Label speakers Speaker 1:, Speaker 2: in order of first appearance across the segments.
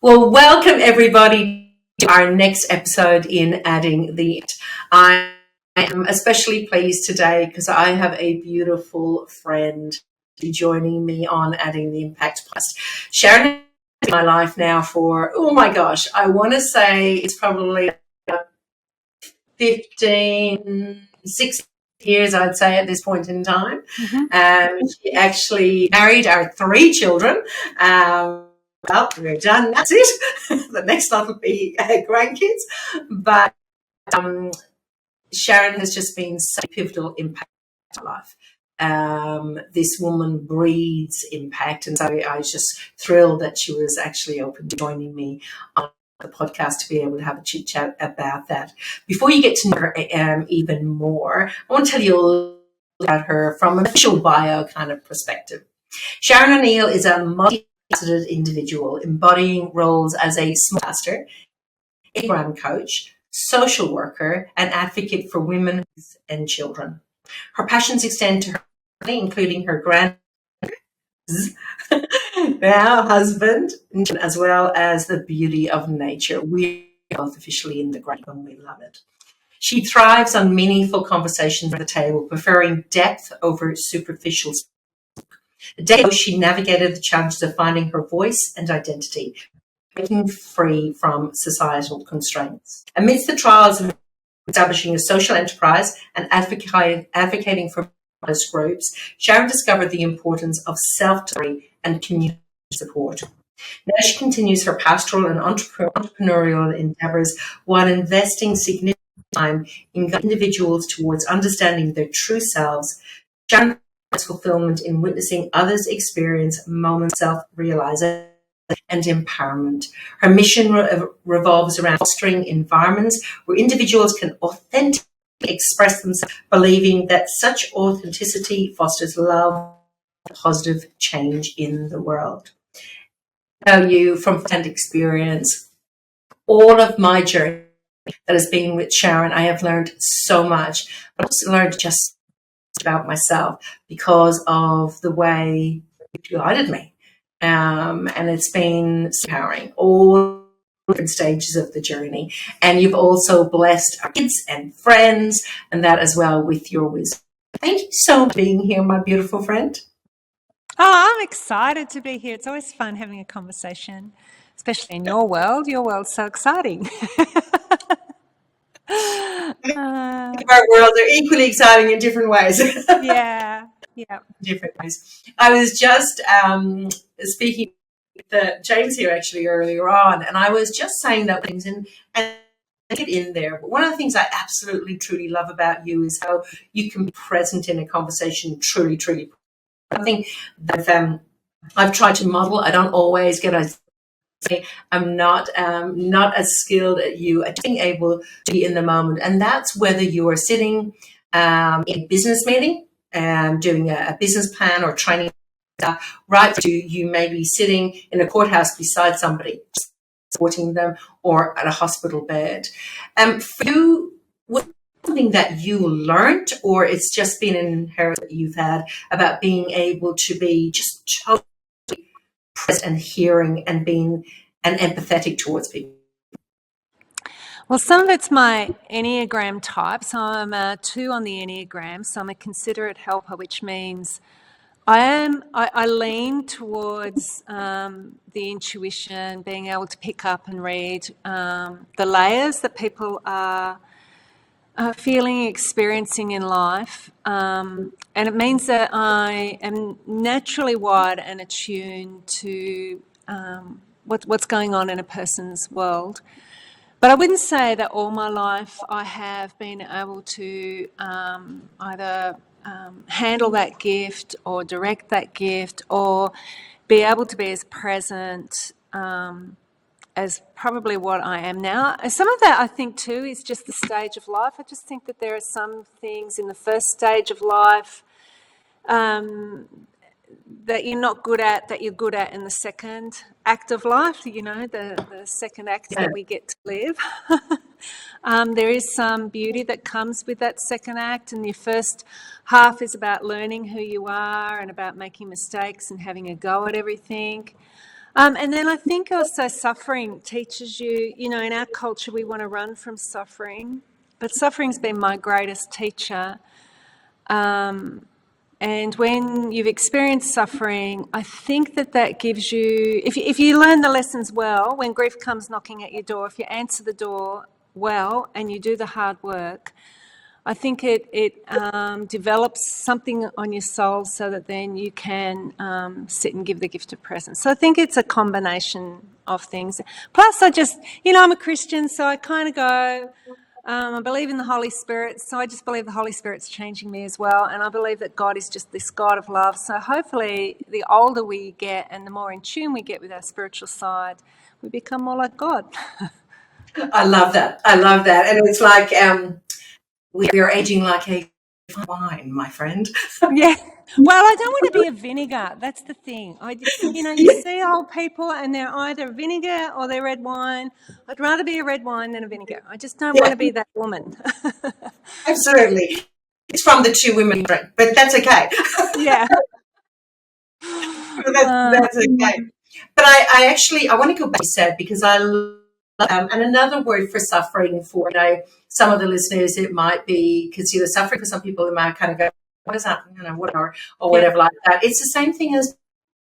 Speaker 1: Well, welcome everybody to our next episode in Adding the Impact. I am especially pleased today because I have a beautiful friend joining me on Adding the Impact Plus. Sharon has been in my life now for, oh my gosh, I want to say it's probably 15, 16 years, I'd say, at this point in time. She actually married our 3 children. Well, we're done. That's it. The next lot will be grandkids. But Sharon has just been such a pivotal impact in my life. This woman breeds impact. And so I was just thrilled that she was actually open to joining me on the podcast to be able to have a chit chat about that. Before you get to know her even more, I want to tell you a little about her from an official bio kind of perspective. Sharon O'Neill is a multifaceted individual embodying roles as a small pastor, enneagram coach, social worker, and advocate for women and children. Her passions extend to her family, including her granddaughter, now husband, as well as the beauty of nature. We are both officially in the great and we love it. She thrives on meaningful conversations at the table, preferring depth over superficial. A day ago, she navigated the challenges of finding her voice and identity, breaking free from societal constraints. Amidst the trials of establishing a social enterprise and advocating for modest groups, Sharon discovered the importance of self-discovery and community support. Now she continues her pastoral and entrepreneurial endeavours while investing significant time in guiding individuals towards understanding their true selves. Sharon finds fulfillment in witnessing others experience moments of self-realization and empowerment. Her mission revolves around fostering environments where individuals can authentically express themselves, believing that such authenticity fosters love and positive change in the world. Tell you from firsthand experience, all of my journey that has been with Sharon, I have learned so much, but also learned just about myself because of the way she guided me. And it's been empowering, all different stages of the journey. And you've also blessed our kids and friends and that as well with your wisdom. Thank you so much for being here, my beautiful friend.
Speaker 2: Oh, I'm excited to be here. It's always fun having a conversation, especially in your world. Your world's so exciting.
Speaker 1: Our worlds are equally exciting in different ways.
Speaker 2: Yeah.
Speaker 1: Different ways. I was just speaking with James here actually earlier on, and I was just saying that things and get in there. But one of the things I absolutely truly love about you is how you can be present in a conversation. Truly, I think that I've tried to model. I don't always get a. I'm not as skilled as you at being able to be in the moment, and that's whether you are sitting in a business meeting, doing a business plan or training, right to you may be sitting in a courthouse beside somebody, supporting them, or at a hospital bed. For you, was it something that you learned, or it's just been an inheritance that you've had about being able to be just totally present and hearing and being and empathetic towards people?
Speaker 2: Well, some of it's my enneagram type. So I'm a 2 on the enneagram. So I'm a considerate helper, which means I lean towards the intuition, being able to pick up and read the layers that people are feeling, experiencing in life. And it means that I am naturally wired and attuned to what's going on in a person's world. But I wouldn't say that all my life I have been able to either handle that gift or direct that gift or be able to be as present as probably what I am now. Some of that I think too is just the stage of life. I just think that there are some things in the first stage of life that you're not good at, that you're good at in the second act of life, the second act that we get to live. There is some beauty that comes with that second act, and your first half is about learning who you are and about making mistakes and having a go at everything. And then I think also suffering teaches you, in our culture we want to run from suffering, but suffering's been my greatest teacher. And when you've experienced suffering, I think that gives you, if you learn the lessons well, when grief comes knocking at your door, if you answer the door well and you do the hard work, I think it develops something on your soul so that then you can sit and give the gift of presence. So I think it's a combination of things. Plus, I'm a Christian, so I kind of go, I believe in the Holy Spirit, so I just believe the Holy Spirit's changing me as well, and I believe that God is just this God of love. So hopefully the older we get and the more in tune we get with our spiritual side, we become more like God.
Speaker 1: I love that. I love that. And it's like we are aging like a wine, my friend.
Speaker 2: Yeah. Well, I don't want to be a vinegar. That's the thing. You see old people and they're either vinegar or they're red wine. I'd rather be a red wine than a vinegar. I just don't want to be that woman.
Speaker 1: Absolutely. It's from the two women drink, but that's okay.
Speaker 2: Yeah.
Speaker 1: That's okay. But I want to go back to what you said, because I love, and another word for suffering for, some of the listeners, it might be, because, suffering for some people, they might kind of go, what is that, whatever, or whatever like that. It's the same thing as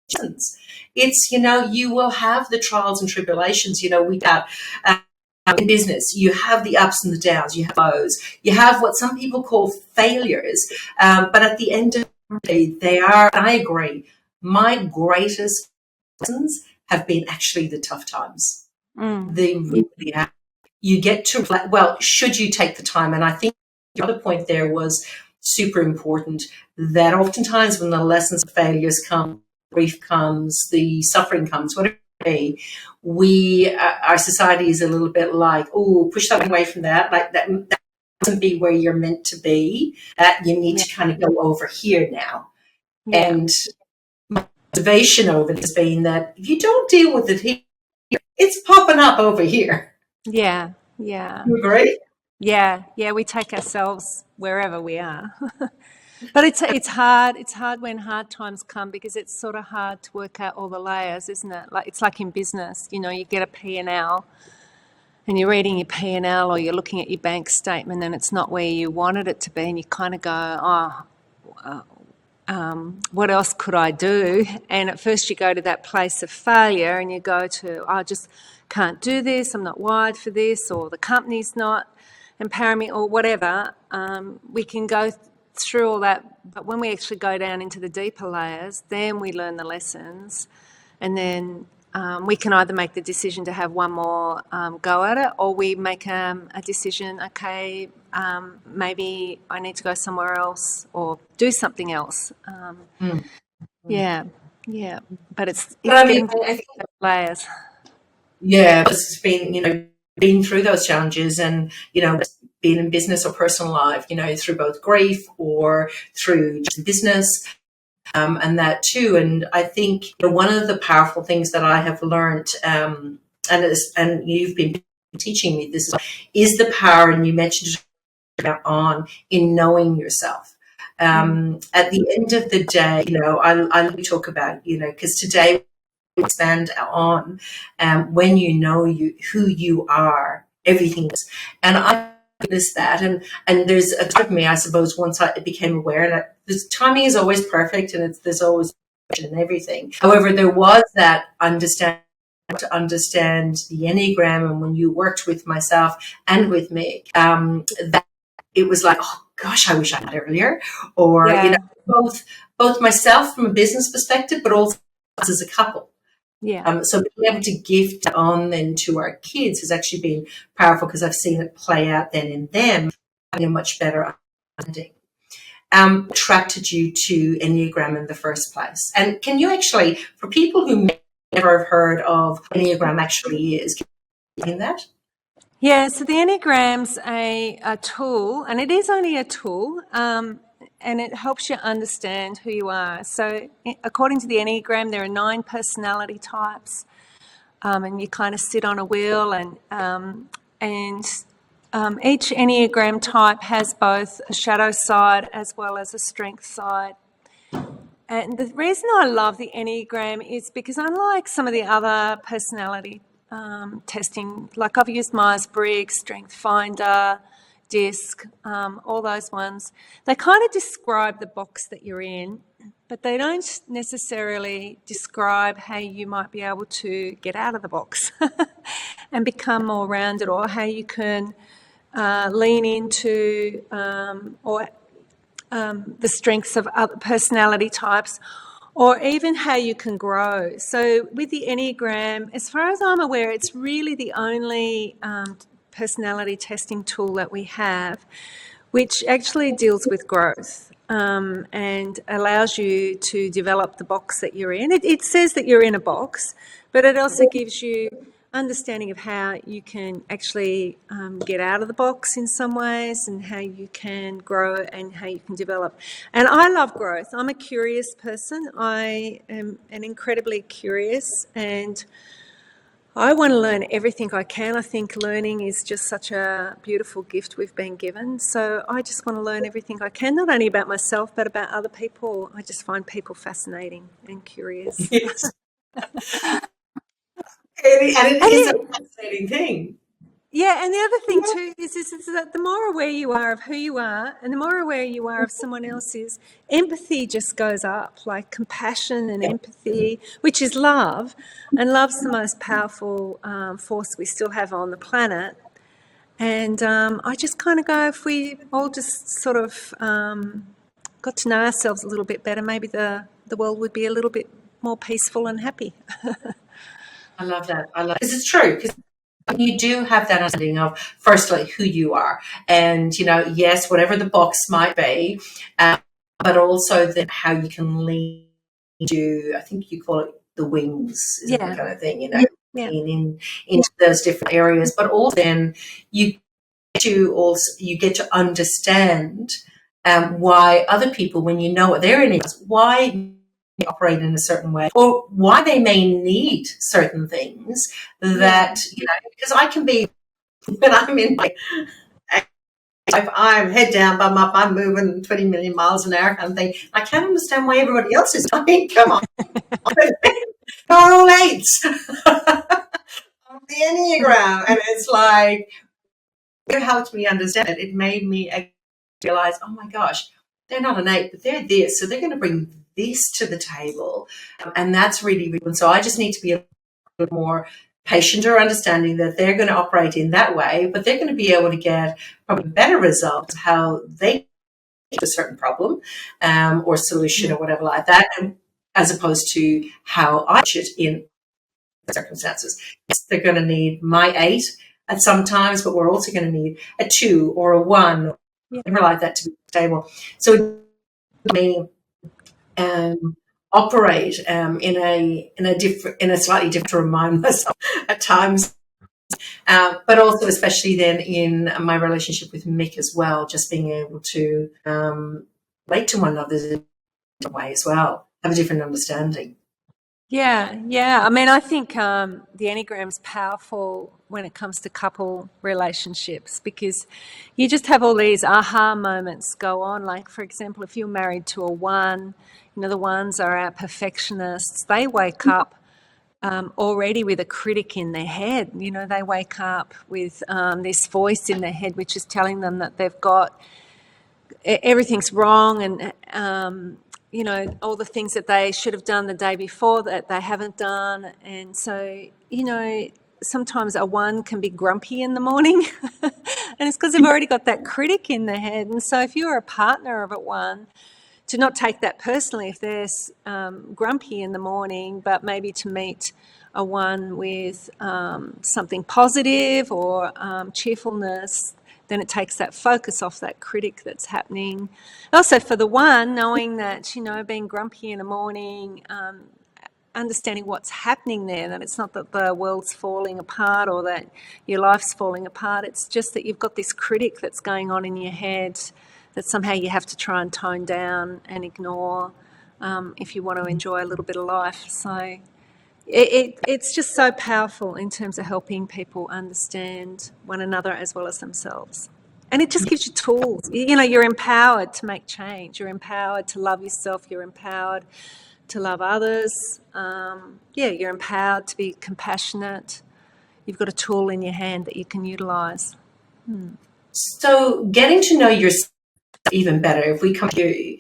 Speaker 1: business. It's, you will have the trials and tribulations. We got in business, you have the ups and the downs, you have lows, you have what some people call failures. But at the end of the day, they are, and I agree, my greatest lessons have been actually the tough times. They really have. You get to, well, should you take the time? And I think the other point there was super important, that oftentimes when the lessons of failures come, grief comes, the suffering comes, whatever it may, our society is a little bit like, oh, push that away from that. Like that doesn't be where you're meant to be. That you need to kind of go over here now. Yeah. And my motivation over it has been that if you don't deal with it here, it's popping up over here.
Speaker 2: Yeah, yeah.
Speaker 1: You agree?
Speaker 2: Yeah, we take ourselves wherever we are. But it's hard. It's hard when hard times come, because it's sort of hard to work out all the layers, isn't it? It's like in business, you get a P&L and you're reading your P&L or you're looking at your bank statement and it's not where you wanted it to be, and you kind of go, what else could I do? And at first you go to that place of failure and you go to, I just can't do this, I'm not wired for this, or the company's not empowering me, or whatever. We can go through all that, but when we actually go down into the deeper layers, then we learn the lessons, and then we can either make the decision to have one more go at it, or we make a decision, okay, maybe I need to go somewhere else or do something else. Yeah, but it's getting layers.
Speaker 1: Yeah, it's been, being through those challenges, and, being in business or personal life, through both grief or through just business, and that too. And I think one of the powerful things that I have learned, and you've been teaching me this, is the power, and you mentioned it in knowing yourself. At the end of the day, I talk about, because today we expand on when you know who you are, everything is. And I witnessed that, and there's a part of me, I suppose, once I became aware that this timing is always perfect, and there's always and everything. However, there was that to understand the enneagram, and when you worked with myself and with Mick, that it was like, oh gosh, I wish I had earlier, or both myself from a business perspective, but also as a couple.
Speaker 2: Yeah.
Speaker 1: So being able to gift on then to our kids has actually been powerful, because I've seen it play out then in them having a much better understanding. Attracted you to Enneagram in the first place? And can you actually, for people who may never have heard of what Enneagram actually is, can you explain that?
Speaker 2: Yeah, so the Enneagram's a tool, and it is only a tool, and it helps you understand who you are. So according to the Enneagram, there are 9 personality types, and you kind of sit on a wheel, and each Enneagram type has both a shadow side as well as a strength side. And the reason I love the Enneagram is because unlike some of the other personality testing, like I've used Myers-Briggs, Strength Finder, DISC, all those ones, they kind of describe the box that you're in, but they don't necessarily describe how you might be able to get out of the box and become more rounded, or how you can lean into the strengths of other personality types, or even how you can grow. So with the Enneagram, as far as I'm aware, it's really the only personality testing tool that we have which actually deals with growth and allows you to develop the box that you're in. It says that you're in a box, but it also gives you understanding of how you can actually get out of the box in some ways, and how you can grow and how you can develop. And I love growth. I'm a curious person. I am an incredibly curious, and I want to learn everything I can. I think learning is just such a beautiful gift we've been given. So I just want to learn everything I can, not only about myself, but about other people. I just find people fascinating and curious.
Speaker 1: Yes. And it is a fascinating thing.
Speaker 2: Yeah, and the other thing too is that the more aware you are of who you are, and the more aware you are of someone else's, empathy just goes up, like compassion and empathy, which is love. And love's the most powerful force we still have on the planet. And I just kind of go, if we all just sort of got to know ourselves a little bit better, maybe the world would be a little bit more peaceful and happy.
Speaker 1: I love that. Because it's true. Because you do have that understanding of, firstly, who you are. And, yes, whatever the box might be, but also then how you can lean to, I think you call it the wings, is that kind of thing, lean into those different areas. But also then you get to understand why other people, when you know what they're in, why they operate in a certain way, or why they may need certain things that, because I can be, when I'm in my, if I'm head down, bum up, I'm moving 20 million miles an hour kind of thing, I can't understand why everybody else is. I mean, come on. They're all eights of the Enneagram. And it's like, it helped me understand it. It made me realize, oh my gosh, they're not an 8, but they're this. So they're going to bring this to the table. And that's really, really good. So I just need to be a little more patient or understanding that they're going to operate in that way, but they're going to be able to get probably better results how they get a certain problem or solution or whatever like that, and as opposed to how I should in circumstances. Yes, they're going to need my 8 at some times, but we're also going to need a 2 or a 1, whatever like that, to be stable. So it may operate in a slightly different, to remind myself at times, but also especially then in my relationship with Mick as well, just being able to relate to one another in a different way as well, have a different understanding.
Speaker 2: Yeah. I mean, I think the Enneagram's powerful when it comes to couple relationships, because you just have all these aha moments go on. Like, for example, if you're married to a 1, the 1s are our perfectionists. They wake up already with a critic in their head. They wake up with this voice in their head which is telling them that they've got everything's wrong, and all the things that they should have done the day before that they haven't done. And so, sometimes a 1 can be grumpy in the morning and it's because they've already got that critic in their head. And so if you're a partner of a 1, to not take that personally if they're grumpy in the morning, but maybe to meet a 1 with something positive or cheerfulness, then it takes that focus off that critic that's happening. Also for the 1, knowing that, being grumpy in the morning, understanding what's happening there, that it's not that the world's falling apart or that your life's falling apart. It's just that you've got this critic that's going on in your head that somehow you have to try and tone down and ignore if you want to enjoy a little bit of life. So it's just so powerful in terms of helping people understand one another as well as themselves. And it just gives you tools. You know, you're empowered to make change. You're empowered to love yourself. You're empowered to love others. You're empowered to be compassionate. You've got a tool in your hand that you can utilise.
Speaker 1: So getting to know yourself even better, if we come to you,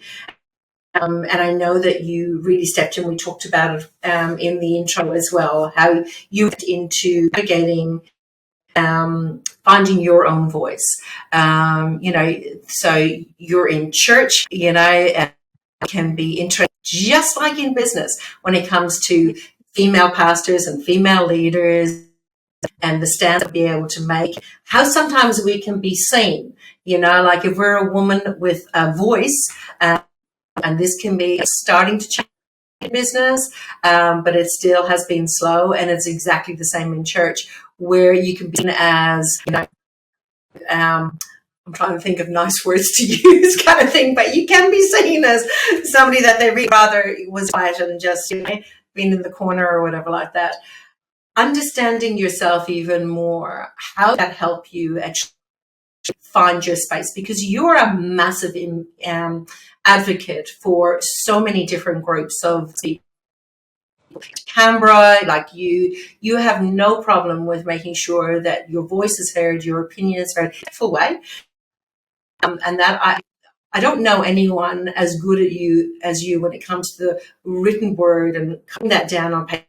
Speaker 1: and I know that you really stepped in, we talked about it in the intro as well, how you went into navigating, finding your own voice. So you're in church, and it can be interesting, just like in business, when it comes to female pastors and female leaders and the stand to be able to make, how sometimes we can be seen, like if we're a woman with a voice, and this can be starting to change in business, but it still has been slow, and it's exactly the same in church, where you can be seen as, I'm trying to think of nice words to use kind of thing, but you can be seen as somebody that they rather was quiet and just, being in the corner or whatever like that. Understanding yourself even more, how does that help you actually find your space? Because you're a massive advocate for so many different groups of people. Canberra, like you have no problem with making sure that your voice is heard, your opinion is heard, in a full way. And that I don't know anyone as good at you as you when it comes to the written word and cutting that down on paper,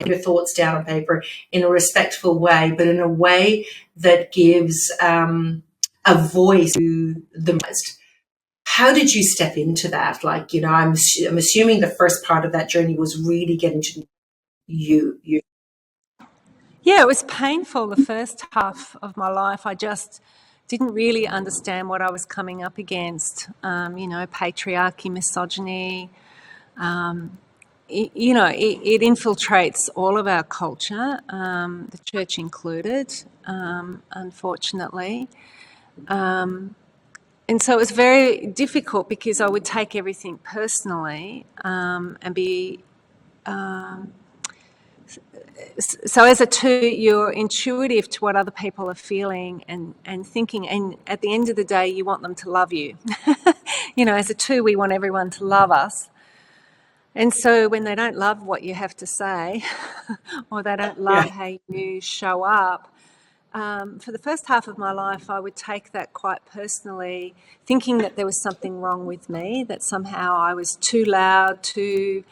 Speaker 1: your thoughts down on paper in a respectful way, but in a way that gives a voice to the most. How did you step into that? Like, I'm assuming the first part of that journey was really getting to you.
Speaker 2: Yeah, it was painful the first half of my life. I just didn't really understand what I was coming up against. Patriarchy, misogyny. It infiltrates all of our culture, the church included, unfortunately. And so it was very difficult because I would take everything personally and be... So as a two, you're intuitive to what other people are feeling and thinking, and at the end of the day, you want them to love you. As a two, we want everyone to love us. And so when they don't love what you have to say or they don't love how you show up, for the first half of my life, I would take that quite personally, thinking that there was something wrong with me, that somehow I was too loud, too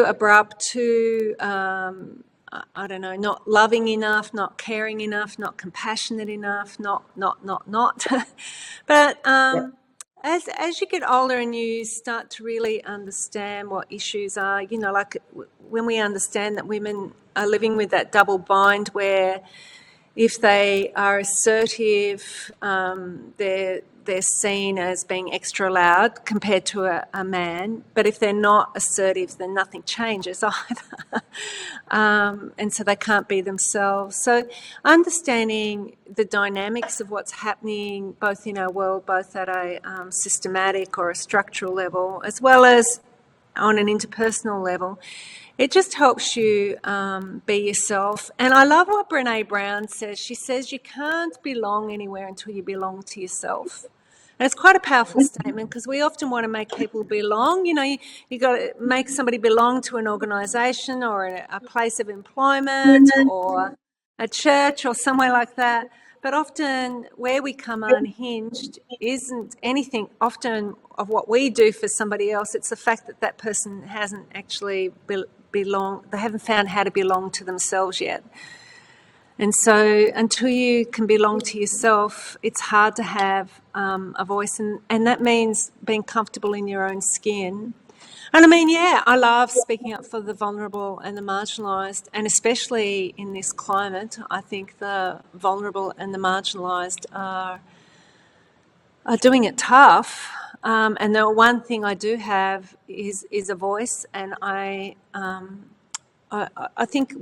Speaker 2: abrupt, too, I don't know, not loving enough, not caring enough, not compassionate enough, not. But as you get older and you start to really understand what issues are, like when we understand that women are living with that double bind where if they are assertive, they're seen as being extra loud compared to a man. But if they're not assertive, then nothing changes either. And so they can't be themselves. So understanding the dynamics of what's happening both in our world, both at a systematic or a structural level, as well as on an interpersonal level, it just helps you be yourself. And I love what Brené Brown says. She says you can't belong anywhere until you belong to yourself. And it's quite a powerful statement because we often want to make people belong. You got to make somebody belong to an organisation or a place of employment or a church or somewhere like that. But often where we come unhinged isn't anything often of what we do for somebody else. It's the fact that that person hasn't actually they haven't found how to belong to themselves yet. And so until you can belong to yourself, it's hard to have a voice. And that means being comfortable in your own skin. And I mean, I love speaking up for the vulnerable and the marginalised, and especially in this climate, I think the vulnerable and the marginalised are doing it tough. And the one thing I do have is a voice, and I think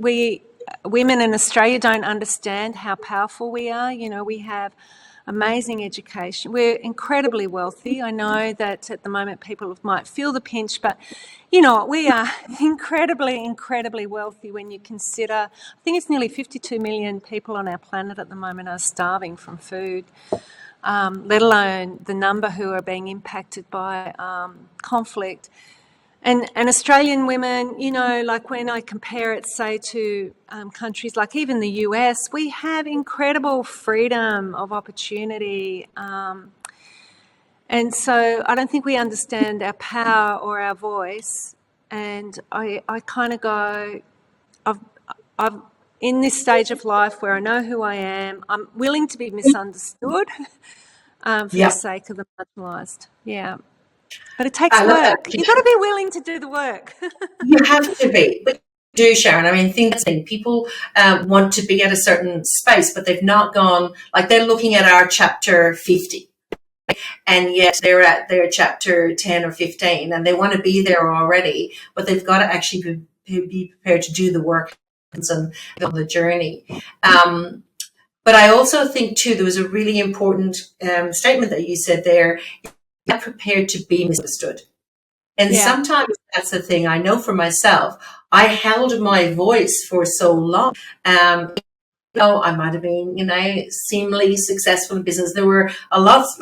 Speaker 2: women in Australia don't understand how powerful we are. We have amazing education. We're incredibly wealthy. I know that at the moment people might feel the pinch, but you know what, we are incredibly wealthy when you consider, I think it's nearly 52 million people on our planet at the moment are starving from food, let alone the number who are being impacted by conflict. And Australian women, you know, like when I compare it, say, to countries like even the US, we have incredible freedom of opportunity. And so I don't think we understand our power or our voice. And I kind of go, I've in this stage of life where I know who I am, I'm willing to be misunderstood for the
Speaker 1: Yeah.
Speaker 2: sake of the marginalised. Yeah. But it takes
Speaker 1: I love that.
Speaker 2: work. You've got to be willing to do the work.
Speaker 1: You have to be. But you do, Sharon. I mean, I think that's the thing. People want to be at a certain space, but they've not gone, like they're looking at our chapter 50. And yet they're at their chapter 10 or 15 and they want to be there already, but they've got to actually be prepared to do the work and on the journey. But I also think, too, there was a really important statement that you said there, you're prepared to be misunderstood. And sometimes that's the thing. I know for myself, I held my voice for so long. I might have been, seemingly successful in business. There were lots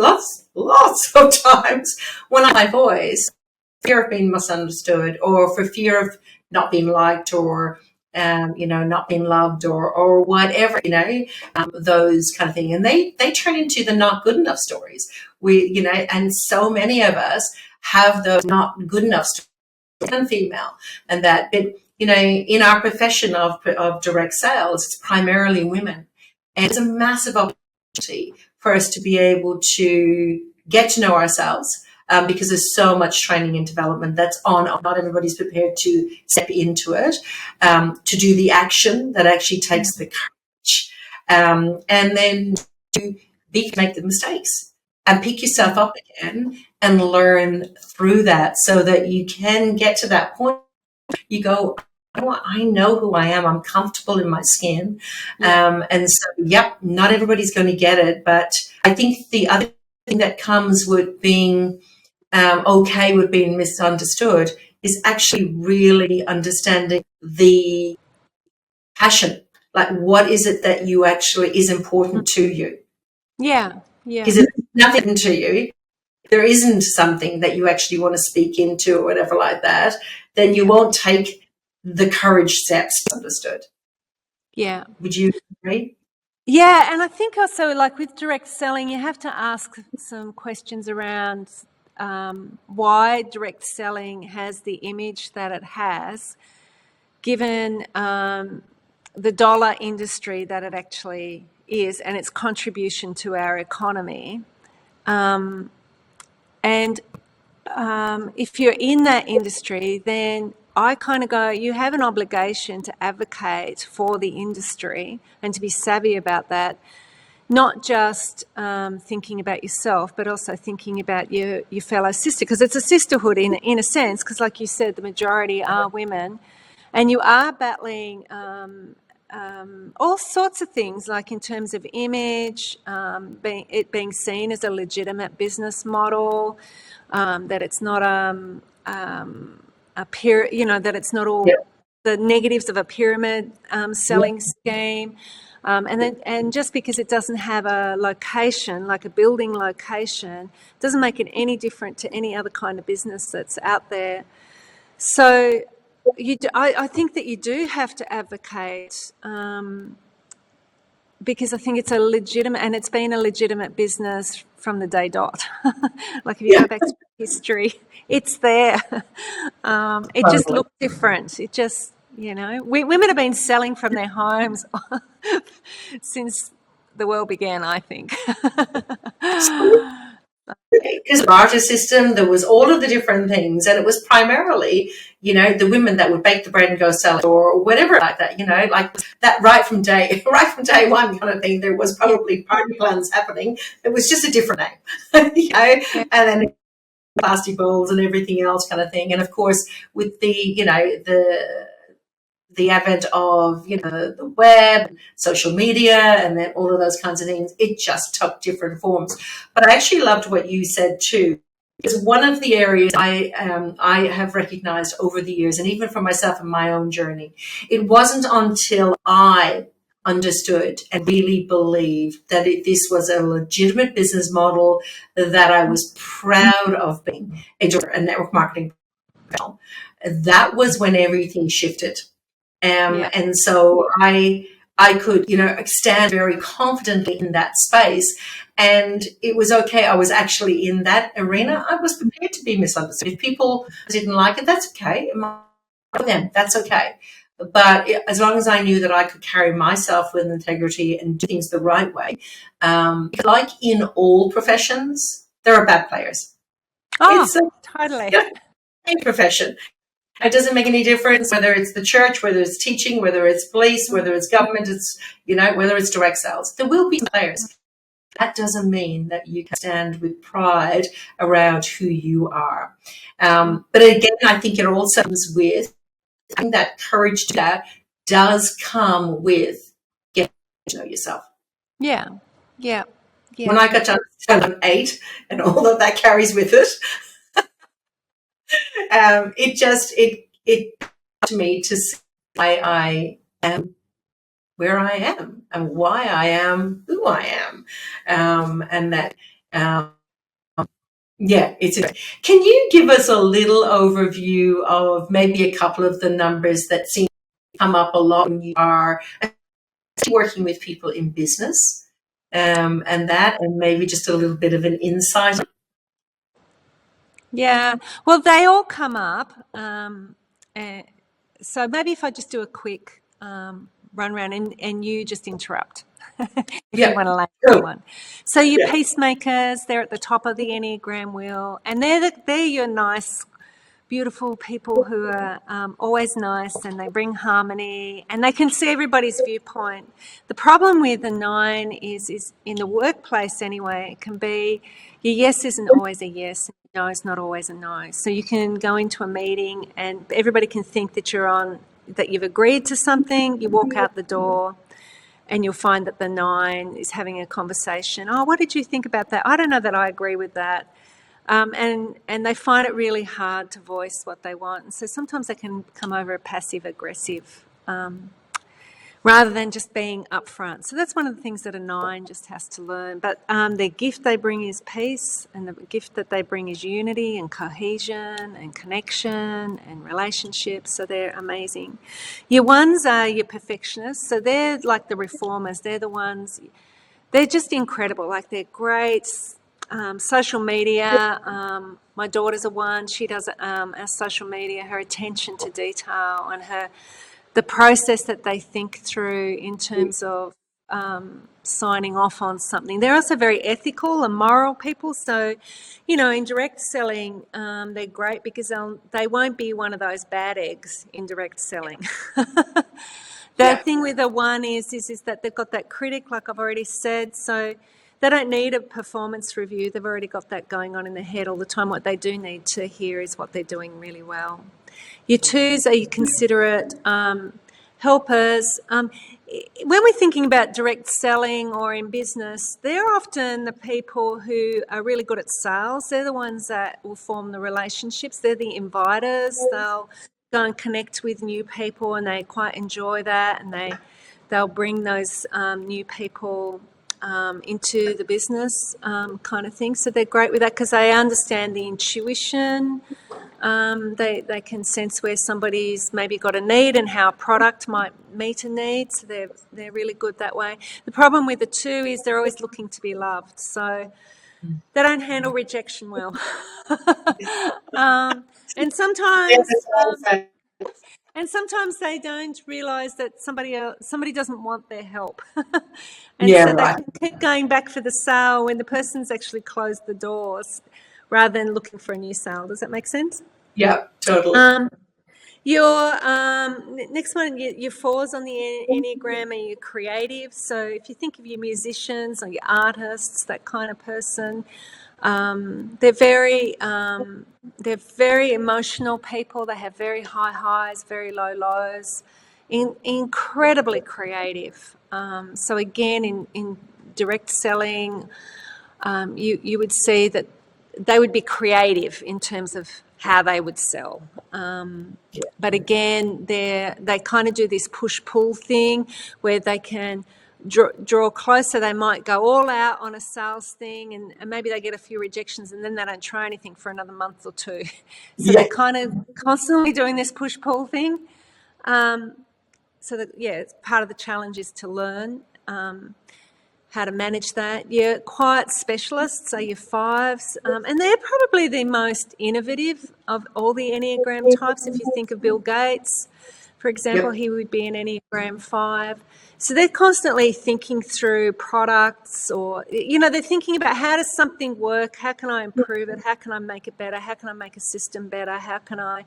Speaker 1: of times when I had my voice, fear of being misunderstood or for fear of not being liked or, not being loved or whatever, those kind of things. And they turn into the not good enough stories. And so many of us have those not good enough stories, and female, and that, but in our profession of direct sales, it's primarily women, and it's a massive opportunity for us to be able to get to know ourselves, because there's so much training and development that's on. Not everybody's prepared to step into it, to do the action that actually takes the courage, and then to make the mistakes and pick yourself up again and learn through that so that you can get to that point. You go, I know who I am. I'm comfortable in my skin. And so, not everybody's going to get it. But I think the other thing that comes with being okay with being misunderstood is actually really understanding the passion. Like, what is it that you actually is important to you?
Speaker 2: Yeah.
Speaker 1: Because if it's nothing to you, there isn't something that you actually want to speak into or whatever like that, then you won't take the courage steps. Understood.
Speaker 2: Yeah.
Speaker 1: Would you agree?
Speaker 2: Yeah, and I think also, like with direct selling, you have to ask some questions around why direct selling has the image that it has, given the dollar industry that it actually is and its contribution to our economy. And if you're in that industry, then I kind of go, you have an obligation to advocate for the industry and to be savvy about that, not just thinking about yourself, but also thinking about your fellow sister, because it's a sisterhood in a sense, because like you said, the majority are women, and you are battling all sorts of things, like in terms of image, being seen as a legitimate business model, that it's not that it's not all the negatives of a pyramid selling scheme, and just because it doesn't have a location, like a building location, doesn't make it any different to any other kind of business that's out there. So I think that you do have to advocate, because I think it's a legitimate, and it's been a legitimate business from the day dot. Like if you go back to history, it's there. It just looked different. It just, women have been selling from their homes since the world began, I think.
Speaker 1: Because the barter system, there was all of the different things, and it was primarily, the women that would bake the bread and go sell it or whatever like that, like that right from day one kind of thing. There was probably party plans happening. It was just a different name, and then plastic bowls and everything else kind of thing. And of course, with the the advent of the web, social media, and then all of those kinds of things, it just took different forms. But I actually loved what you said too, because one of the areas I have recognized over the years, and even for myself in my own journey, it wasn't until I understood and really believed that this was a legitimate business model that I was proud of being a network marketing professional. That was when everything shifted. And so I could, stand very confidently in that space. And it was okay. I was actually in that arena. I was prepared to be misunderstood. If people didn't like it, that's okay. Them, that's okay. But as long as I knew that I could carry myself with integrity and do things the right way, like in all professions, there are bad players.
Speaker 2: Oh, it's totally.
Speaker 1: A profession. It doesn't make any difference whether it's the church, whether it's teaching, whether it's police, whether it's government, whether it's direct sales. There will be players. That doesn't mean that you can stand with pride around who you are. But again, I think it also comes with that courage that does come with getting to know yourself.
Speaker 2: Yeah.
Speaker 1: When I got to understand I'm 8 and all that carries with it, it to me to see why I am where I am and why I am who I am, and that it's. Can you give us a little overview of maybe a couple of the numbers that seem to come up a lot when you are working with people in business, and maybe just a little bit of an insight?
Speaker 2: Yeah, well, they all come up. So maybe if I just do a quick run around and you just interrupt if you want to land one. So your peacemakers, they're at the top of the Enneagram wheel, and they're your nice, beautiful people who are always nice, and they bring harmony, and they can see everybody's viewpoint. The problem with the 9 is in the workplace anyway, it can be your yes isn't always a yes, and your no is not always a no. So you can go into a meeting and everybody can think that you've agreed to something. You walk out the door and you'll find that the 9 is having a conversation. Oh, what did you think about that? I don't know that I agree with that. And they find it really hard to voice what they want. And so sometimes they can come over passive-aggressive rather than just being upfront. So that's one of the things that a 9 just has to learn. But their gift they bring is peace, and the gift that they bring is unity and cohesion and connection and relationships. So they're amazing. Your 1s are your perfectionists. So they're like the reformers. They're the ones, they're just incredible. Like they're great. Social media, my daughter's a 1. She does our social media, her attention to detail and the process that they think through in terms of signing off on something. They're also very ethical and moral people. So, in direct selling, they're great because they won't be one of those bad eggs in direct selling. The thing with a 1 is that they've got that critic, like I've already said. So they don't need a performance review. They've already got that going on in their head all the time. What they do need to hear is what they're doing really well. Your 2s are your considerate helpers. When we're thinking about direct selling or in business, they're often the people who are really good at sales. They're the ones that will form the relationships. They're the inviters. They'll go and connect with new people, and they quite enjoy that, and they'll bring those new people into the business kind of thing. So they're great with that because they understand the intuition. They can sense where somebody's maybe got a need and how a product might meet a need. So they're really good that way. The problem with the 2 is they're always looking to be loved. So they don't handle rejection well. And sometimes they don't realise that somebody doesn't want their help. They can keep going back for the sale when the person's actually closed the doors rather than looking for a new sale. Does that make sense?
Speaker 1: Yeah, totally.
Speaker 2: Your next one, your 4s on the Enneagram are your creative. So if you think of your musicians or your artists, that kind of person, they're very emotional people. They have very high highs, very low lows. incredibly creative. So again, in direct selling, you would see that they would be creative in terms of how they would sell. But again, they kind of do this push-pull thing where they can draw closer. They might go all out on a sales thing, and maybe they get a few rejections, and then they don't try anything for another month or two. So they're kind of constantly doing this push-pull thing. So that, it's part of the challenge is to learn how to manage that. Your quiet specialists are your fives, and they're probably the most innovative of all the Enneagram types. If you think of Bill Gates, for example, he would be an Enneagram 5. So they're constantly thinking through products, or, they're thinking about how does something work? How can I improve it? How can I make it better? How can I make a system better? How can I...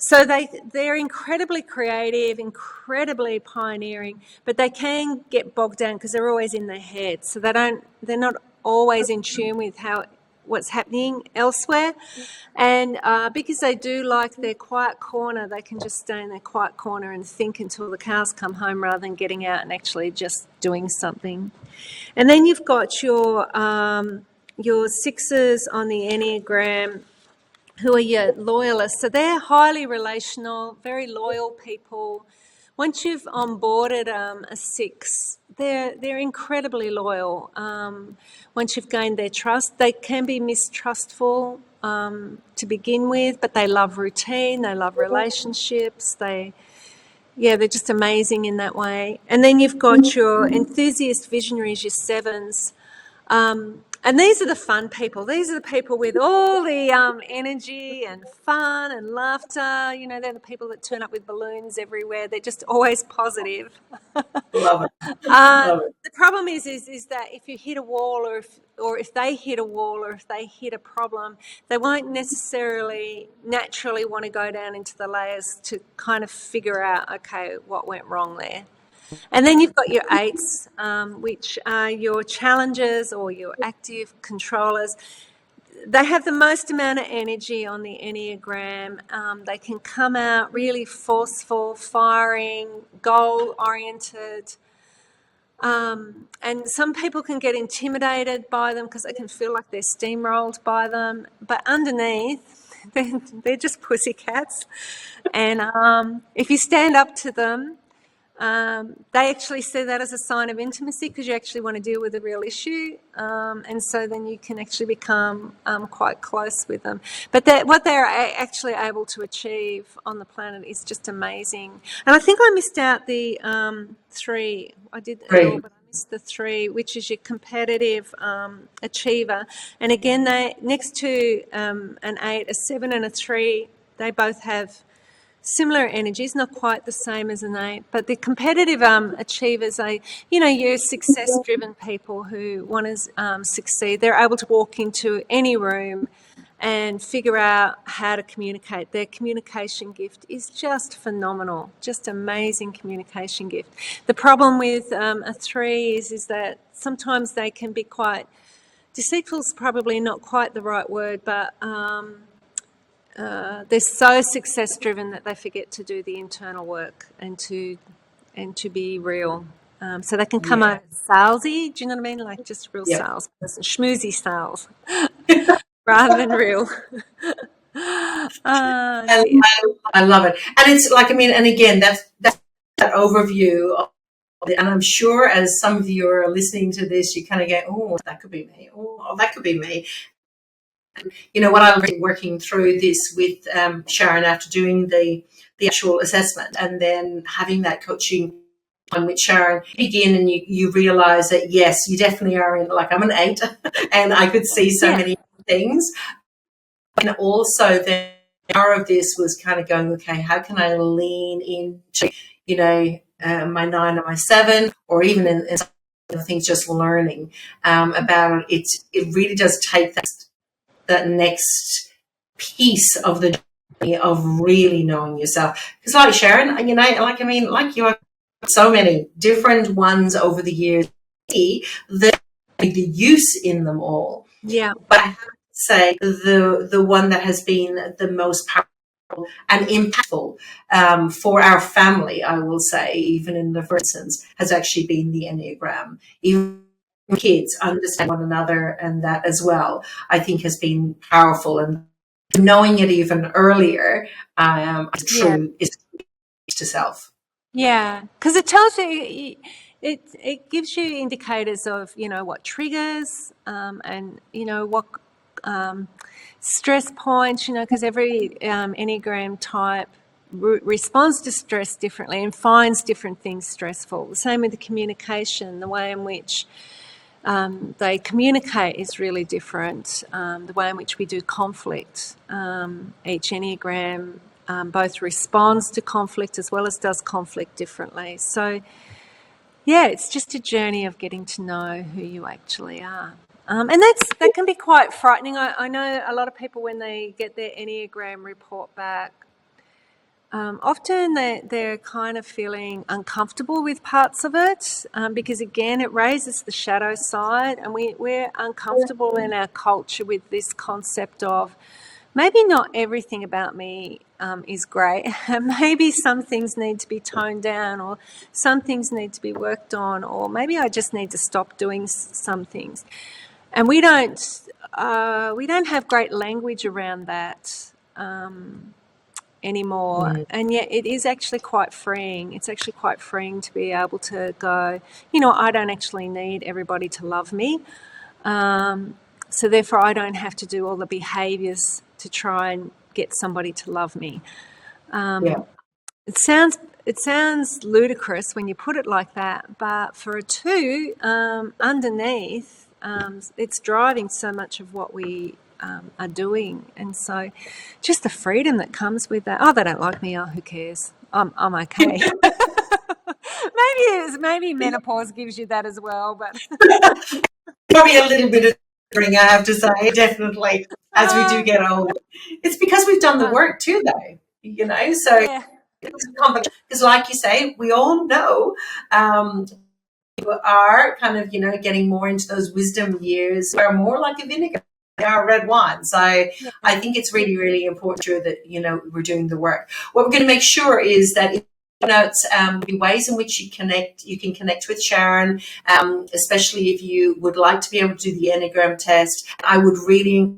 Speaker 2: So they're incredibly creative, incredibly pioneering, but they can get bogged down because they're always in their head. So they're not always in tune with what's happening elsewhere. And because they do like their quiet corner, they can just stay in their quiet corner and think until the cows come home rather than getting out and actually just doing something. And then you've got your sixes on the Enneagram, who are your loyalists. So they're highly relational, very loyal people. Once you've onboarded a six, they're incredibly loyal. Once you've gained their trust, they can be mistrustful to begin with, but they love routine, they love relationships, they're just amazing in that way. And then you've got your enthusiast visionaries, your sevens. And these are the fun people. These are the people with all the energy and fun and laughter. They're the people that turn up with balloons everywhere. They're just always positive.
Speaker 1: Love it. Love it.
Speaker 2: The problem is that if you hit a wall, or if they hit a wall, or if they hit a problem, they won't necessarily naturally want to go down into the layers to kind of figure out, okay, what went wrong there. And then you've got your eights, which are your challengers or your active controllers. They have the most amount of energy on the Enneagram. They can come out really forceful, firing, goal-oriented. And some people can get intimidated by them because they can feel like they're steamrolled by them. But underneath, they're just pussycats. And if you stand up to them, they actually see that as a sign of intimacy because you actually want to deal with a real issue, and so then you can actually become quite close with them. But what they're actually able to achieve on the planet is just amazing. And I think I missed out the 3. I did, but I missed the 3, which is your competitive achiever. And again, they next to an 8, a 7, and a 3, they both have similar energies, not quite the same as an 8, but the competitive achievers are, your success-driven people who want to succeed. They're able to walk into any room and figure out how to communicate. Their communication gift is just phenomenal, just amazing communication gift. The problem with a 3 is that sometimes they can be quite, deceitful is probably not quite the right word, but they're so success-driven that they forget to do the internal work and to be real. So they can come out salesy, do you know what I mean? Like just real sales person, schmoozy sales, rather than real.
Speaker 1: I love it. And it's like, and again, that's that overview of it. And I'm sure as some of you are listening to this, you kind of go, oh, that could be me. Oh, that could be me. What I'm working through this with Sharon after doing the actual assessment and then having that coaching on with Sharon, begin and you realise that, yes, you definitely are in, like I'm an 8 and I could see so many things. And also the power of this was kind of going, okay, how can I lean into, my 9 and my 7, or even in some things just learning about it. It really does take that next piece of the journey of really knowing yourself. Because like Sharon, like you have so many different ones over the years, the use in them all.
Speaker 2: Yeah.
Speaker 1: But I have to say the one that has been the most powerful and impactful for our family, I will say, even in the first instance, has actually been the Enneagram. Even kids understand one another, and that as well, I think, has been powerful. And knowing it even earlier is true is to self.
Speaker 2: Yeah, because it tells you, it gives you indicators of, what triggers, and, what stress points, because every Enneagram type responds to stress differently and finds different things stressful. The same with the communication, the way in which they communicate is really different. The way in which we do conflict, each Enneagram both responds to conflict as well as does conflict differently. So, yeah, it's just a journey of getting to know who you actually are. And that can be quite frightening. I know a lot of people, when they get their Enneagram report back, often they're kind of feeling uncomfortable with parts of it, because, again, it raises the shadow side, and we're uncomfortable in our culture with this concept of maybe not everything about me is great. Maybe some things need to be toned down, or some things need to be worked on, or maybe I just need to stop doing some things. And we don't have great language around that anymore. And yet it is actually quite freeing. It's actually quite freeing to be able to go, I don't actually need everybody to love me. So therefore I don't have to do all the behaviours to try and get somebody to love me. It sounds ludicrous when you put it like that, but for a 2, underneath, it's driving so much of what we are doing. And so just the freedom that comes with that. Oh, they don't like me. Oh, who cares? I'm okay. Maybe menopause gives you that as well, but
Speaker 1: Probably a little bit of suffering, I have to say, definitely, as we do get older. It's because we've done the work too, though, so
Speaker 2: yeah.
Speaker 1: because, like you say, we all know people are kind of, getting more into those wisdom years, are more like a vinegar. They are red wine. So I think it's really, really important that, we're doing the work. What we're going to make sure is that notes, the ways in which you can connect with Sharon, especially if you would like to be able to do the Enneagram test. I would really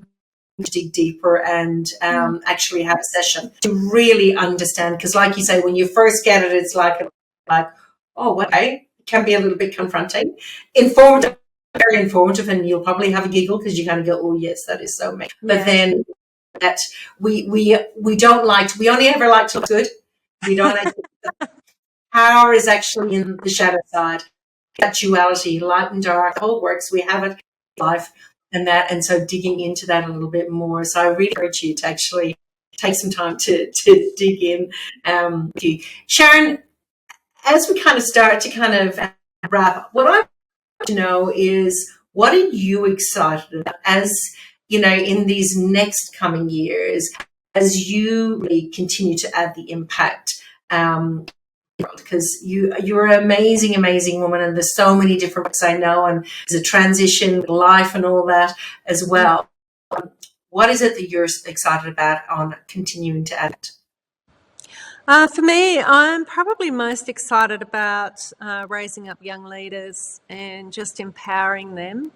Speaker 1: dig deeper and actually have a session to really understand, because like you say, when you first get it, it's like oh, okay, it can be a little bit confronting. Informative, very informative, and you'll probably have a giggle because you kind of go, oh yes, that is so me. But then that we don't like we only ever like to look good. We don't actually, power is actually in the shadow side. That duality, light and dark, the whole works. We have it in life, and so digging into that a little bit more. So I really encourage you to actually take some time to dig in. Sharon, as we kind of start to kind of wrap up, what I want to know is, what are you excited about as, in these next coming years, as you really continue to add the impact, because you're an amazing woman, and there's so many different books I know, and there's a transition, life and all that as well. What is it that you're excited about on continuing to add?
Speaker 2: For me, I'm probably most excited about raising up young leaders and just empowering them,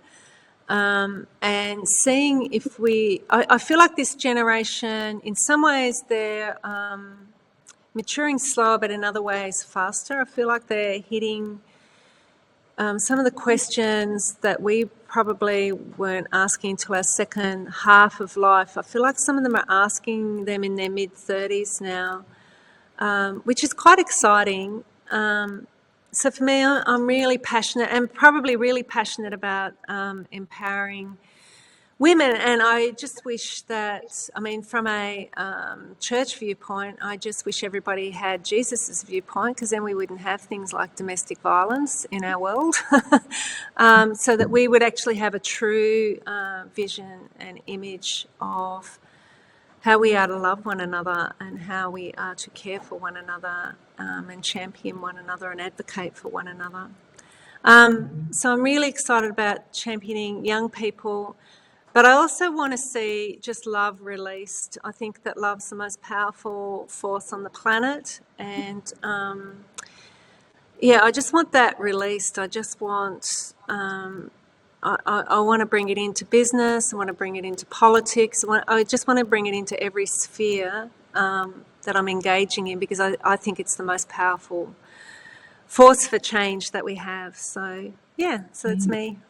Speaker 2: and seeing if I feel like this generation, in some ways, they're maturing slower, but in other ways faster. I feel like they're hitting some of the questions that we probably weren't asking until our second half of life. I feel like some of them are asking them in their mid-30s now, which is quite exciting. So for me, I'm really passionate, and probably really passionate about empowering women. And I just wish that, from a church viewpoint, I just wish everybody had Jesus's viewpoint, because then we wouldn't have things like domestic violence in our world. So that we would actually have a true vision and image of how we are to love one another, and how we are to care for one another, and champion one another and advocate for one another. So I'm really excited about championing young people, But I also want to see just love released. I think that love's the most powerful force on the planet. And I just want that released. I just want, I want to bring it into business. I want to bring it into politics. I just want to bring it into every sphere that I'm engaging in, because I think it's the most powerful force for change that we have. So, so that's me.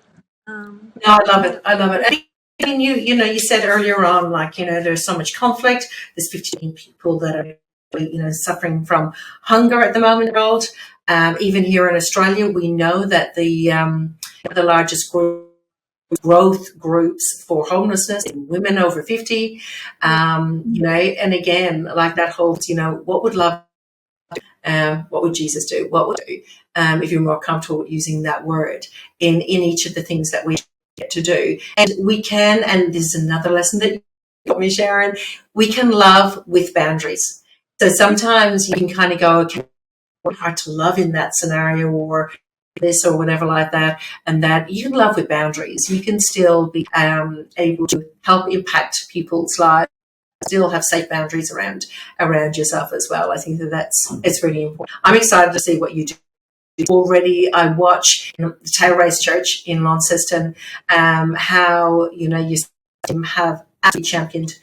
Speaker 1: No, I love it. I love it. I mean, you said earlier on, like, there's so much conflict. There's 50 million people that are, suffering from hunger at the moment in the world. Even here in Australia, we know that the largest growth groups for homelessness in women over 50. And again, like that whole, what would love? What would Jesus do? What would do? If you're more comfortable with using that word in each of the things that we get to do. And we can, and this is another lesson that you got me, Sharon, we can love with boundaries. So sometimes you can kind of go, okay, it's hard to love in that scenario or this or whatever like that, and that you can love with boundaries. You can still be able to help impact people's lives, still have safe boundaries around yourself as well. I think it's really important. I'm excited to see what you do. Already, I watch the Tail Race Church in Launceston, how you have actually championed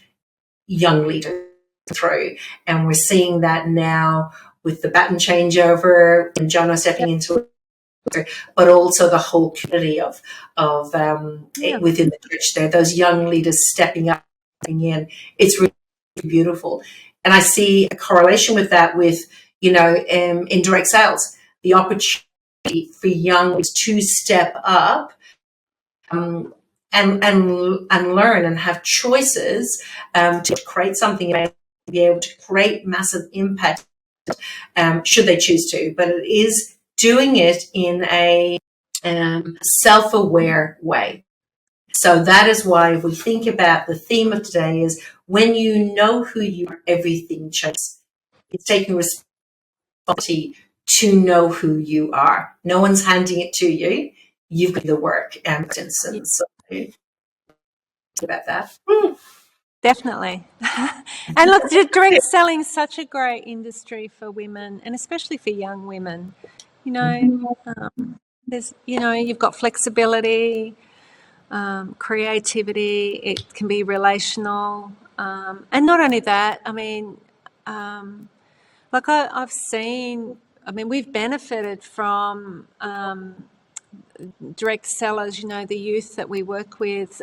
Speaker 1: young leaders through, and we're seeing that now with the baton changeover and Jono stepping into it, but also the whole community of within the church there, those young leaders stepping up in. It's really beautiful, and I see a correlation with that with in direct sales. The opportunity for young is to step up and learn and have choices to create something and be able to create massive impact should they choose to. But it is doing it in a self-aware way. So that is why if we think about the theme of today is when you know who you are, everything changes. It's taking responsibility to know who you are. No one's handing it to you. You've got the work and so about that.
Speaker 2: Definitely. And look, direct selling is such a great industry for women, and especially for young women. There's, you've got flexibility, creativity, it can be relational. And not only that, I mean, I've seen, we've benefited from direct sellers, the youth that we work with.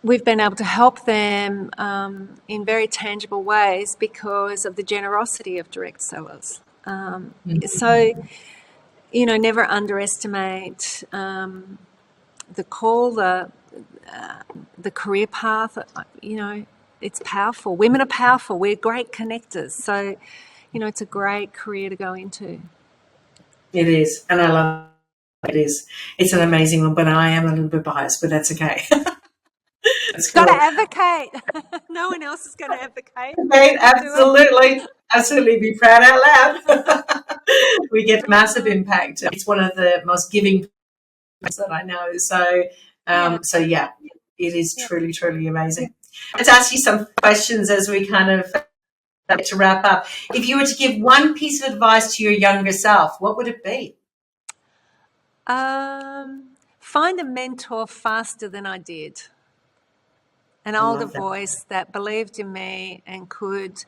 Speaker 2: We've been able to help them in very tangible ways because of the generosity of direct sellers. So, never underestimate the call, the career path. It's powerful. Women are powerful. We're great connectors. So, it's a great career to go into.
Speaker 1: It is, and I love it. It's an amazing one, but I am a little bit biased, but that's okay.
Speaker 2: Got to advocate. No one else is going to advocate.
Speaker 1: Absolutely. Be proud out loud. We get massive impact. It's one of the most giving that I know. So, it is truly, truly amazing. Let's ask you some questions as we kind of to wrap up. If you were to give one piece of advice to your younger self, what would it be?
Speaker 2: Find a mentor faster than I did. An older voice that believed in me and could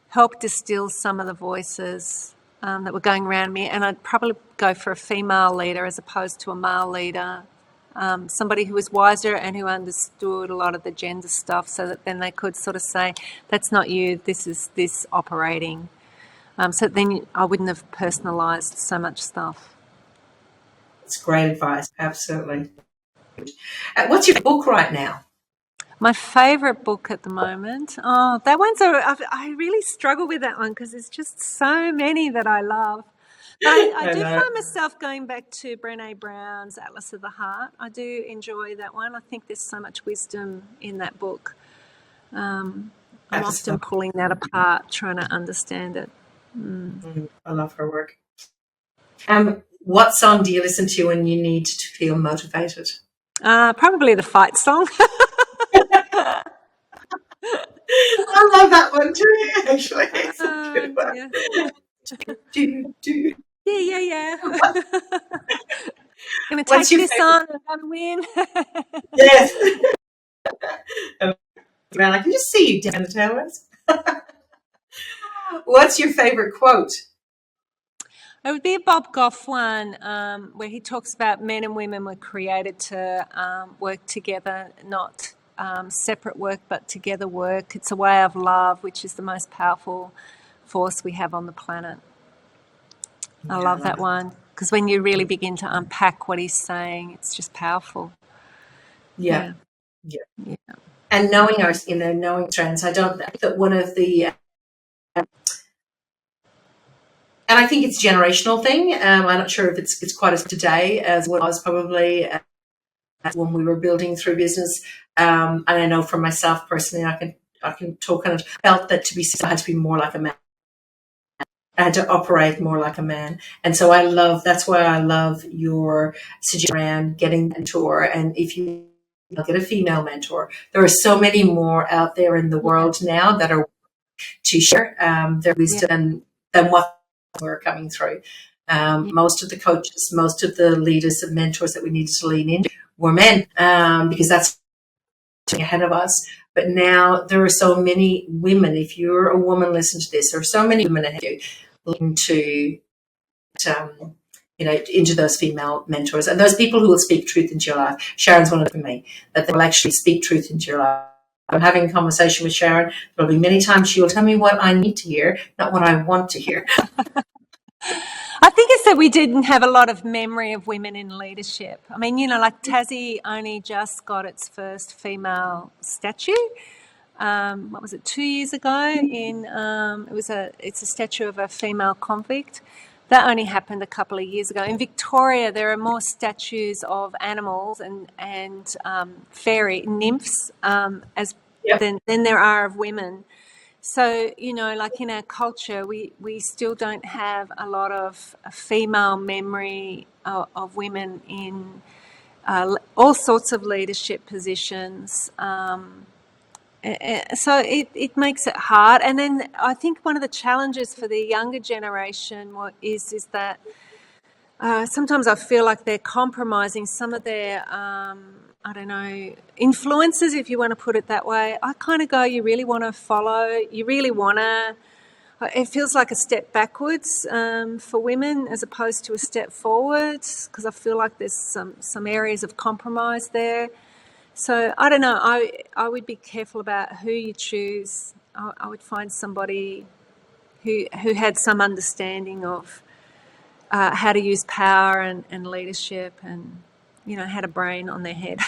Speaker 2: help distill some of the voices that were going around me. And I'd probably go for a female leader as opposed to a male leader. Somebody who was wiser and who understood a lot of the gender stuff, so that then they could sort of say, that's not you, this is this operating. So then I wouldn't have personalised so much stuff.
Speaker 1: It's great advice, absolutely. What's your book right now?
Speaker 2: My favourite book at the moment? Oh, that one's I really struggle with that one because there's just so many that I love. But I do find myself going back to Brené Brown's Atlas of the Heart. I do enjoy that one. I think there's so much wisdom in that book. I'm often pulling that apart, trying to understand it.
Speaker 1: I love her work. What song do you listen to when you need to feel motivated?
Speaker 2: Probably the fight song.
Speaker 1: I love that one too, actually. It's a good one.
Speaker 2: Yeah.
Speaker 1: Do.
Speaker 2: Yeah, yeah, yeah. Gonna
Speaker 1: What's
Speaker 2: take
Speaker 1: your
Speaker 2: this
Speaker 1: favorite?
Speaker 2: on. I'm gonna win.
Speaker 1: Yes. Man, I can just see you down the tailways. What's your favorite quote?
Speaker 2: It would be a Bob Goff one, where he talks about men and women were created to work together, not separate work, but together work. It's a way of love, which is the most powerful force we have on the planet. I
Speaker 1: Yeah, I
Speaker 2: love
Speaker 1: love
Speaker 2: that
Speaker 1: it.
Speaker 2: one because when you really begin to unpack what he's saying, it's just powerful.
Speaker 1: Yeah,
Speaker 2: Yeah,
Speaker 1: yeah.
Speaker 2: yeah,
Speaker 1: And knowing our, knowing trends. I don't think that one of the, and I think it's a generational thing. I'm not sure if it's quite as today as what it was probably when we were building through business. And I know for myself personally, I can talk kind of felt that to be I had to be more like a man. I had to operate more like a man. And so that's why I love your suggestion around getting a mentor. And if you get a female mentor, there are so many more out there in the
Speaker 2: yeah,
Speaker 1: world now that are to share their
Speaker 2: yeah,
Speaker 1: wisdom than what we're coming through.
Speaker 2: yeah,
Speaker 1: Most of the coaches, most of the leaders and mentors that we needed to lean into were men, because that's ahead of us. But now there are so many women. If you're a woman, listen to this. There are so many women ahead of you into, um, into those female mentors and those people who will speak truth into your life. Sharon's one of them for me, that they will actually speak truth into your life. I'm having a conversation with Sharon. There'll be many times she will tell me what I need to hear, not what I want to hear.
Speaker 2: I think it's that we didn't have a lot of memory of women in leadership. I mean, like Tassie only just got its first female statue. What was it, 2 years ago? It's a statue of a female convict. That only happened a couple of years ago. In Victoria, there are more statues of animals and fairy nymphs as
Speaker 1: Yep.
Speaker 2: than there are of women. So, like in our culture, we still don't have a lot of female memory of women in all sorts of leadership positions. So it makes it hard. And then I think one of the challenges for the younger generation is that sometimes I feel like they're compromising some of their, I don't know, influences, if you want to put it that way. I kind of go, you really want to follow, you really want to. It feels like a step backwards for women as opposed to a step forwards because I feel like there's some areas of compromise there. So I don't know. I would be careful about who you choose. I would find somebody who had some understanding of how to use power and leadership and had a brain on their head.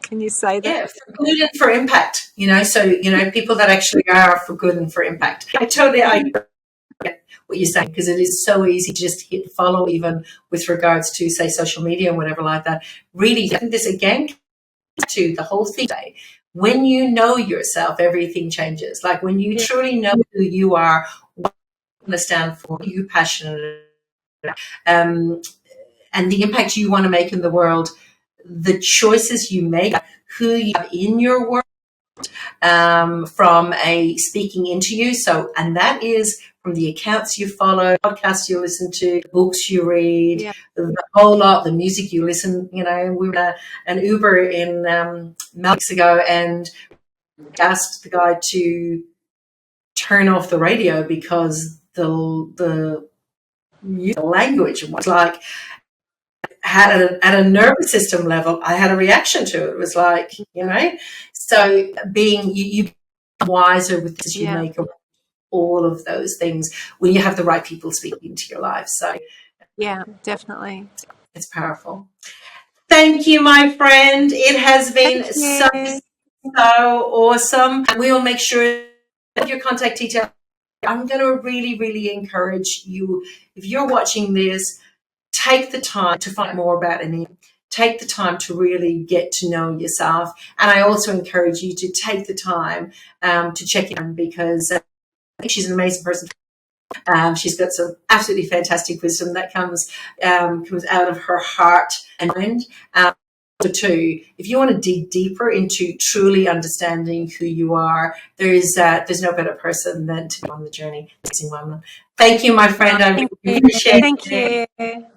Speaker 2: Can you say that?
Speaker 1: Yeah, for good and for impact. So people that actually are for good and for impact. I get what you're saying because it is so easy to just hit follow, even with regards to say social media and whatever like that. Really, I think this again to the whole thing today. When you know yourself, everything changes. Like when you
Speaker 2: Yeah.
Speaker 1: truly know who you are, what you want to stand for, what you're passionate about, and the impact you want to make in the world, the choices you make, who you have in your world, from a speaking into you. So, and that is from the accounts you follow, podcasts you listen to, books you read,
Speaker 2: Yeah.
Speaker 1: the whole lot, the music you listen. We were an Uber in weeks ago, and asked the guy to turn off the radio because the language was like at a nervous system level. I had a reaction to it. It was like so being you wiser with this you
Speaker 2: Yeah.
Speaker 1: make all of those things when you have the right people speaking to your life. So
Speaker 2: Yeah, definitely.
Speaker 1: it's powerful. Thank you, my friend. It has been
Speaker 2: Thank
Speaker 1: so
Speaker 2: you.
Speaker 1: awesome. We will make sure that your contact details. I'm going to really, really encourage you, if you're watching this, take the time to find more about Anita. Take the time to really get to know yourself. And I also encourage you to take the time to check in because I think she's an amazing person. She's got some absolutely fantastic wisdom that comes out of her heart and mind. too, if you want to dig deeper into truly understanding who you are, there's no better person than to be on the journey. Thank you, my friend. I really appreciate it.
Speaker 2: Thank you.